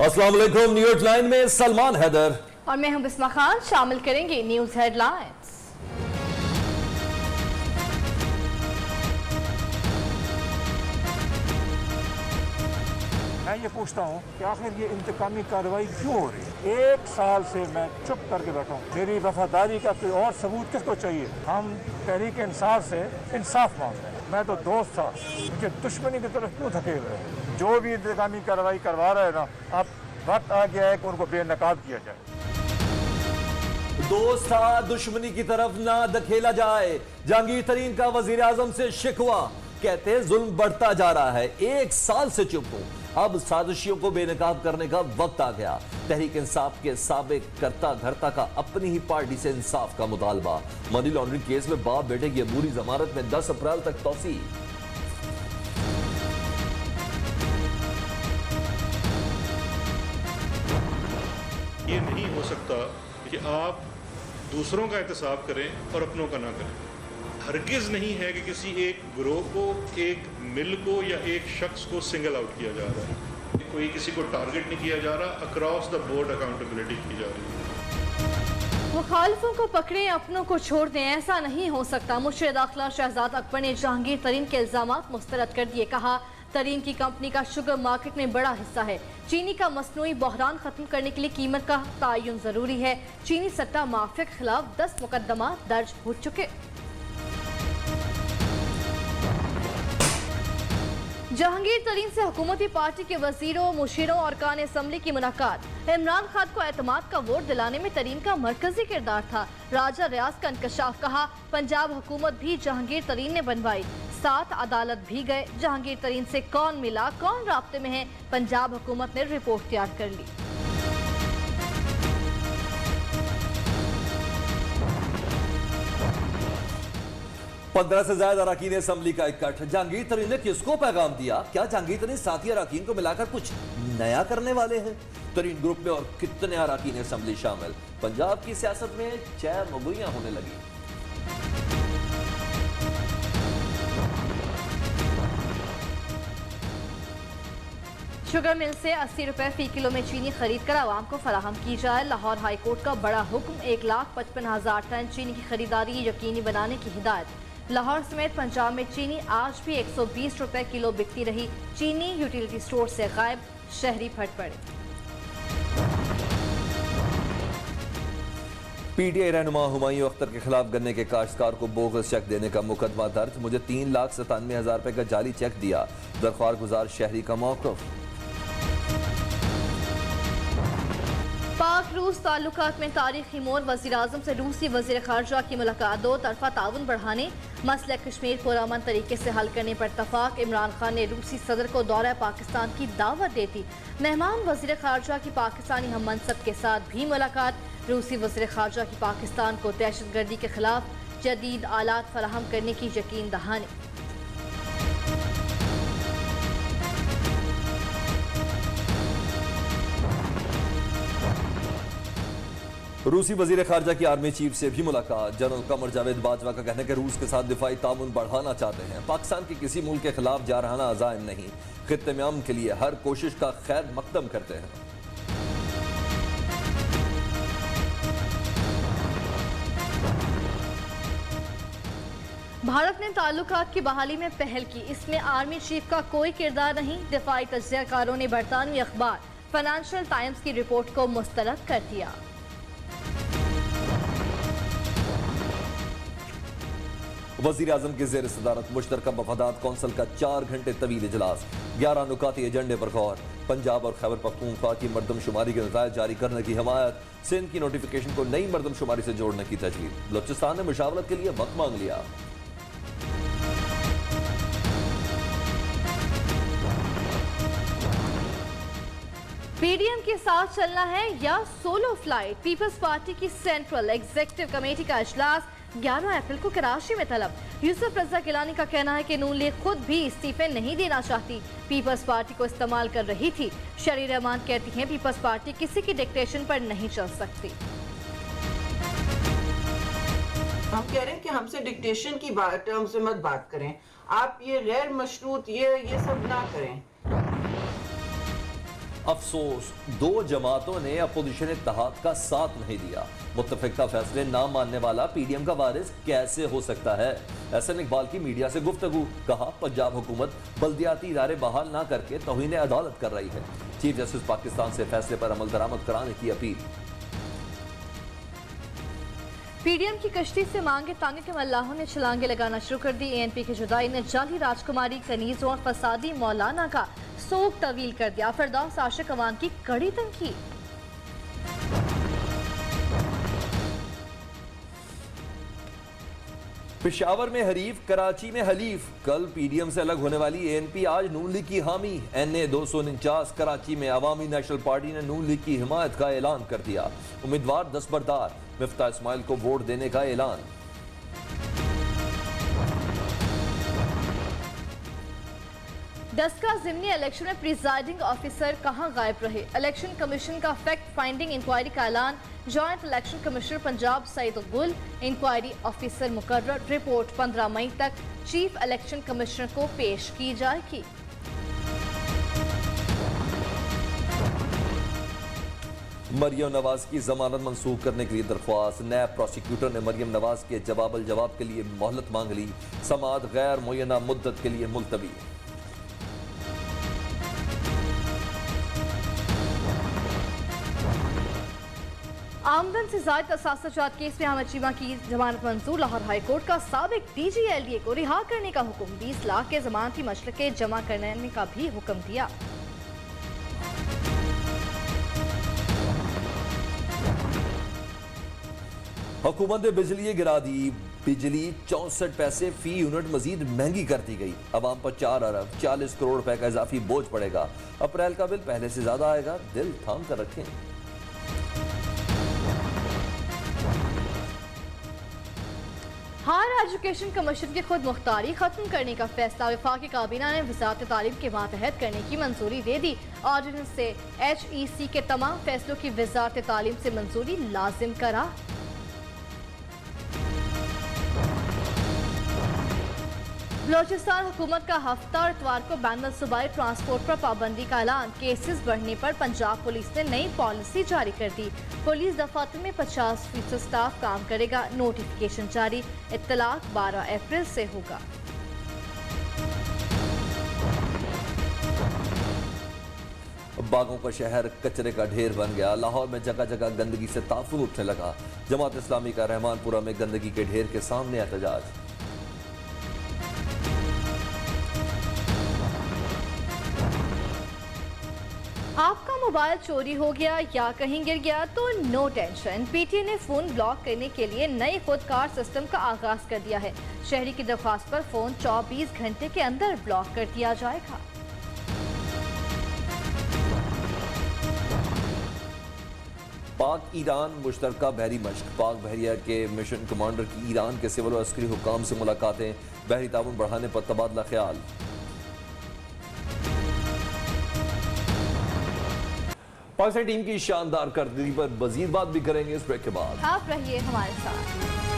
अस्सलाम वालेकुम। News line में सलमान हैदर और मैं हूं बिस्मा खान। शामिल करेंगे न्यूज हेडलाइंस। मैं ये पूछता हूँ कि आखिर ये इंतकामी कार्रवाई क्यों हो रही है? 1 साल से मैं चुप करके बैठा हूँ। मेरी वफादारी का कोई और सबूत किसको चाहिए? हम तहरीक इंसाफ से इंसाफ मांगते हैं। मैं तो दोस्त था, मुझे दुश्मनी की तरफ क्यों धकेल रहे हैं? जो भी इंतकामी कार्रवाई करवा रहे हैं ना, अब वक्त आ गया है कि उनको बेनकाब किया जाए। दोस्त था, दुश्मनी की तरफ ना धकेला जाए। जहांगीर तरीन का वजीर आजम से शिकवा, कहते जुल्म बढ़ता जा रहा है। 1 साल से चुप हूं, अब साजिशियों को बेनकाब करने का वक्त आ गया। तहरीक इंसाफ के साबिक करता धरता का अपनी ही पार्टी से इंसाफ का मुतालबा। मनी लॉन्ड्रिंग केस में बाप बेटे की अबूरी जमानत में 10 अप्रैल तक तौसी। ये नहीं हो सकता कि आप दूसरों का एहतसाब करें और अपनों का ना करें। हरगिज़ नहीं है कि किसी एक ग्रोह को, एक मिल को या एक शख्स को सिंगल आउट किया जा रहा है। कोई किसी को टारगेट नहीं किया जा रहा। अक्रॉस द बोर्ड अकाउंटेबिलिटी की जा रही है। मुखालिफों को पकड़े, अपनों को छोड़ दें, ऐसा नहीं हो सकता। मुर्शिद दाखिला शहजाद अकबर ने जहांगीर तरीन के इल्जामात मुस्तरद कर दिए। कहा, तरीन की कंपनी का शुगर मार्केट में बड़ा हिस्सा है। चीनी का मसनूई बहरान खत्म करने के लिए कीमत का तयन जरूरी है। चीनी सट्टा माफिया के खिलाफ 10 मुकदमा दर्ज हो चुके। जहांगीर तरीन से हुकूमती पार्टी के वजीरों, मुशीरों और कान असम्बली की मुलाकात। इमरान खान को एतमाद का वोट दिलाने में तरीन का मरकजी किरदार था। राजा रियाज का इंकशाफ। कहा, पंजाब हुकूमत भी जहांगीर तरीन ने बनवाई, साथ अदालत भी गए। जहांगीर तरीन से कौन मिला, कौन राब्ते में है, पंजाब हुकूमत ने रिपोर्ट तैयार कर ली। पंद्रह से ज्यादा अरकान असम्बली का इकट्ठ। जहांगीर तरीन ने किसको पैगाम दिया? क्या जहांगीर तरीन साथी अरकान को मिलाकर कुछ नया करने वाले हैं? तरीन ग्रुप में और कितने अरकान असम्बली शामिल? पंजाब की सियासत में चैर मगुइयां होने लगी। शुगर मिल से 80 रुपए फी किलो में चीनी खरीद कर आवाम को फराहम की जाए। लाहौर हाई कोर्ट का बड़ा हुक्म। 1,55,000 टन चीनी की खरीदारी यकीनी बनाने की हिदायत। लाहौर समेत पंजाब में चीनी आज भी 120 रुपए किलो बिकती रही। चीनी यूटिलिटी स्टोर से गायब, शहरी फट पड़े। पीटीआई रहनुमा हुमायूं अख्तर के खिलाफ गन्ने के काश्तकार को बोगस चेक देने का मुकदमा दर्ज। मुझे 3,97,000 रुपए का जाली चेक दिया, दरख्वार गुजार शहरी का मौक़िफ़। पाक रूस ताल्लुकात में तारीखी मोड़। वज़ीर आज़म से रूसी वज़ीर ख़ारजा की मुलाकात। 2 तरफ़ा ताउन बढ़ाने, मसला कश्मीर पुरअमन तरीके से हल करने पर इत्तफ़ाक़। इमरान खान ने रूसी सदर को दौरा पाकिस्तान की दावत दे दी। मेहमान वज़ीर ख़ारजा की पाकिस्तानी हम मनसब के साथ भी मुलाकात। रूसी वज़ीर ख़ारजा की पाकिस्तान को दहशतगर्दी के खिलाफ जदीद आलात फराहम करने की यकीन दहानी। रूसी वजीर खारजा की आर्मी चीफ से भी मुलाकात। जनरल कमर जावेद बाजवा का कहना है कि रूस के साथ दिफाई ताउन बढ़ाना चाहते हैं। पाकिस्तान के किसी मुल्क के खिलाफ जारहाना अज़ाइम नहीं, खित्ते में अमन के लिए हर कोशिश का खैर मकदम करते हैं। भारत ने ताल्लुकात की बहाली में पहल की, इसमें आर्मी चीफ का कोई किरदार नहीं। दिफाई तज्ज़ियाकारों ने बरतानवी अखबार फाइनेंशियल टाइम्स की रिपोर्ट को मुस्तरद कर दिया। वज़ीर आज़म के ज़ेर सदारत मुश्तरका मफादात कौंसिल का 4 घंटे तवील इजलास। 11 नुकाती एजेंडे पर गौर। पंजाब और खैबर पख्तूनख्वा की मरदमशुमारी के नतायज जारी करने की हिमायत। सिंध की नोटिफिकेशन को नई मरदमशुमारी से जोड़ने की तजवीज़। बलूचिस्तान ने मुशावरत के लिए वक्त मांग लिया। पीडीएम के साथ चलना है या सोलो फ्लाइट? पीपल्स पार्टी की सेंट्रल एग्जीक्यूटिव कमेटी का इजलास 11 अप्रैल को कराची में तलब। यूसुफ रजा गिलानी का कहना है कि नून लीग खुद भी इस्तीफे नहीं देना चाहती, पीपल्स पार्टी को इस्तेमाल कर रही थी। शरी रहमान कहती हैं पीपल्स पार्टी किसी की डिक्टेशन पर नहीं चल सकती। हम कह रहे हैं कि हमसे डिक्टेशन की टर्म्स में मत बात करें, आप ये गैर मशरूत ये सब ना करें। अफसोस, दो जमातों ने अपोजिशन इत्तेहाद का साथ नहीं दिया। मुत्तफिका फैसले ना मानने वाला पीडीएम का वारिस कैसे हो सकता है? एहसन इकबाल की मीडिया से गुफ्तगू, कहा पंजाब हुकूमत बल्दियाती इदारे बहाल ना करके तौहीन अदालत कर रही है। चीफ जस्टिस पाकिस्तान से फैसले पर अमल दरामद कराने की अपील। पीडीएम की कश्ती से मांगे तांगे के मल्लाहों ने छलांगे लगाना शुरू कर दी। एएनपी की जुदाई ने जाली राजकुमारी कनीज और फसादी मौलाना का सोग तवील कर दिया। फिरदौस आशिक अवान की कड़ी तनकीद। पेशावर में हरीफ, कराची में हलीफ। कल पीडीएम से अलग होने वाली एएनपी आज नून लीग की हामी। एनए 249 कराची में अवामी नेशनल पार्टी ने नून लीग की हिमायत का ऐलान कर दिया। उम्मीदवार दस्तबरदार, मिफ्ता इस्माइल को वोट देने का ऐलान। डस्का जिमनी इलेक्शन में प्रिजाइडिंग ऑफिसर कहां गायब रहे? इलेक्शन कमीशन का फैक्ट फाइंडिंग इंक्वायरी का ऐलान। Joint election commissioner Punjab Saeed Gul inquiry officer मुकर्रर। रिपोर्ट 15 मई तक चीफ इलेक्शन कमिश्नर को पेश की जाएगी। मरियम नवाज की जमानत मंसूख करने के लिए दरख्वास्त। नैब प्रोसिक्यूटर ने मरियम नवाज के जवाब के लिए मोहलत मांग ली। समाअत गैर मुय्यना मुद्दत के लिए मुलतवी। आमदन से जायद असासाजात केस में अहमद चीमा की जमानत मंजूर। लाहौर हाई कोर्ट का साबिक डीजी एलडीए को रिहा करने का हुक्म। 20 लाख के जमानती मशरके जमा करने का भी हुक्म दिया। हुकूमत ने बिजली गिरा दी। बिजली 64 पैसे फी यूनिट मजीद महंगी कर दी गई। अवाम पर 4 अरब 40 करोड़ रुपए का इजाफी बोझ पड़ेगा। अप्रैल का बिल पहले से ज्यादा आएगा, दिल थाम कर रखें। हायर एजुकेशन कमीशन की खुद मुख्तारी खत्म करने का फैसला। वफाकी काबीना ने वजारत तालीम के मातहत करने की मंजूरी दे दी। ऑर्डिनेंस से HEC के तमाम फैसलों की वजारत तालीम से मंजूरी लाजिम करा। बलोचिस्तान हुकूमत का हफ्ता और इतवार को बैनुल सूबाई ट्रांसपोर्ट पर पाबंदी का ऐलान। केसेस बढ़ने पर पंजाब पुलिस ने नई पॉलिसी जारी कर दी। पुलिस दफातर में 50% स्टाफ काम करेगा। नोटिफिकेशन जारी। इत्तलाक 12 अप्रैल से होगा। बागों का शहर कचरे का ढेर बन गया। लाहौर में जगह जगह गंदगी से ताफुन उठने लगा। जमात इस्लामी का रहमानपुरा में गंदगी के ढेर के सामने एहतजाज। आपका मोबाइल चोरी हो गया या कहीं गिर गया तो नो टेंशन। पीटीए ने फोन ब्लॉक करने के लिए नए खुदकार सिस्टम का आगाज कर दिया है। शहरी की दरख्वास्त पर फोन 24 घंटे के अंदर ब्लॉक कर दिया जाएगा। पाक ईरान मुश्तरका बहरी मशक। पाक बहरिया के मिशन कमांडर की ईरान के सिविल और अस्करी हुकाम से मुलाकातें। बहरी ताउन बढ़ाने पर तबादला ख्याल। पाकिस्तान टीम की शानदार कारकर्दगी पर मजीद बात भी करेंगे इस ब्रेक के बाद। आप रहिए हमारे साथ।